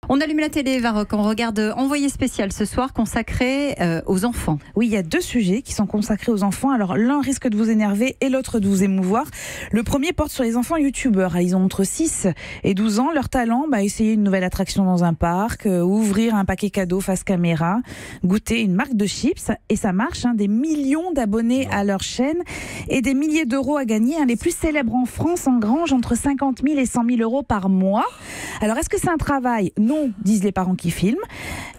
On allume la télé, Varrock, on regarde Envoyé spécial ce soir consacré aux enfants. Oui, il y a 2 sujets qui sont consacrés aux enfants. Alors l'un risque de vous énerver et l'autre de vous émouvoir. Le premier porte sur les enfants youtubeurs. Ils ont entre 6 et 12 ans. Leur talent, essayer une nouvelle attraction dans un parc, ouvrir un paquet cadeau face caméra, goûter une marque de chips. Et ça marche, des millions d'abonnés à leur chaîne et des milliers d'euros à gagner. Les plus célèbres en France engrangent entre 50 000 et 100 000 euros par mois. Alors est-ce que c'est un travail ? Non, disent les parents qui filment.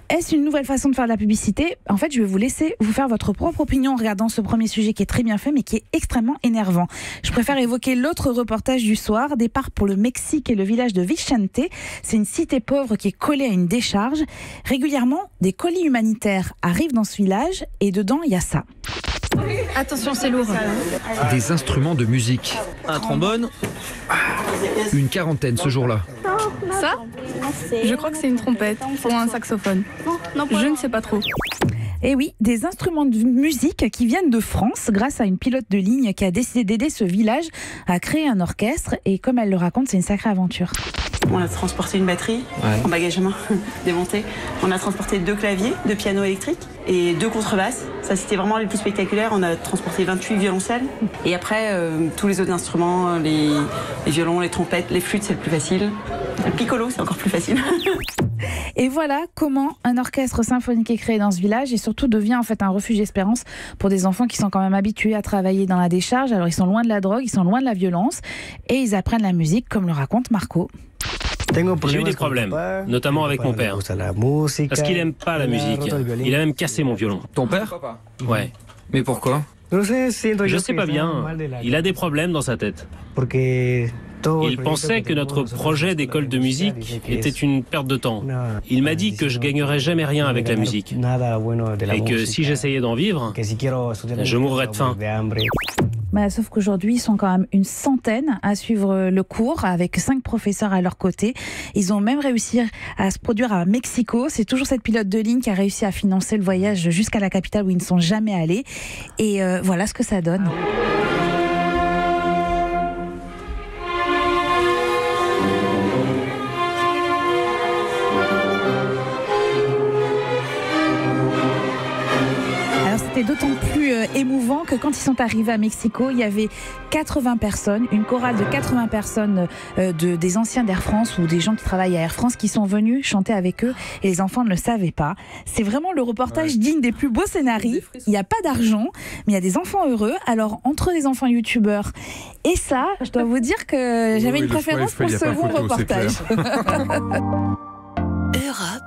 Est-ce une nouvelle façon de faire de la publicité ? En fait, je vais vous laisser vous faire votre propre opinion en regardant ce premier sujet qui est très bien fait, mais qui est extrêmement énervant. Je préfère évoquer l'autre reportage du soir. Départ pour le Mexique et le village de Vicente. C'est une cité pauvre qui est collée à une décharge. Régulièrement, des colis humanitaires arrivent dans ce village et dedans, il y a ça. Attention, c'est lourd. Des instruments de musique. Un trombone. Une quarantaine ce jour-là. Ça ? Je crois que c'est une trompette ou un saxophone. Je ne sais pas trop. Et oui, des instruments de musique qui viennent de France grâce à une pilote de ligne qui a décidé d'aider ce village à créer un orchestre. Et comme elle le raconte, c'est une sacrée aventure. On a transporté une batterie en bagage à main démontée. On a transporté 2 claviers, 2 pianos électriques et 2 contrebasses. Ça, c'était vraiment les plus spectaculaires. On a transporté 28 violoncelles. Et après, tous les autres instruments, les violons, les trompettes, les flûtes, c'est le plus facile. Le piccolo, c'est encore plus facile. Et voilà comment un orchestre symphonique est créé dans ce village et surtout devient en fait un refuge d'espérance pour des enfants qui sont quand même habitués à travailler dans la décharge. Alors ils sont loin de la drogue, ils sont loin de la violence et ils apprennent la musique comme le raconte Marco. J'ai eu des problèmes, notamment avec mon père. Parce qu'il aime pas la musique. Il a même cassé mon violon. Ton père ? Ouais. Mais pourquoi ? Je sais pas bien. Il a des problèmes dans sa tête. Il pensait que notre projet d'école de musique était une perte de temps. Il m'a dit que je gagnerais jamais rien avec la musique. Et que si j'essayais d'en vivre, je mourrais de faim. Sauf qu'aujourd'hui, ils sont quand même une centaine à suivre le cours avec 5 professeurs à leur côté. Ils ont même réussi à se produire à Mexico. C'est toujours cette pilote de ligne qui a réussi à financer le voyage jusqu'à la capitale où ils ne sont jamais allés. Et voilà ce que ça donne. C'était d'autant plus émouvant que quand ils sont arrivés à Mexico, il y avait 80 personnes, une chorale de 80 personnes des anciens d'Air France ou des gens qui travaillent à Air France qui sont venus chanter avec eux et les enfants ne le savaient pas. C'est vraiment le reportage digne des plus beaux scénarios. Il n'y a pas d'argent, mais il y a des enfants heureux. Alors, entre les enfants youtubeurs et ça, je dois vous dire que j'avais une préférence pour le second reportage. Europe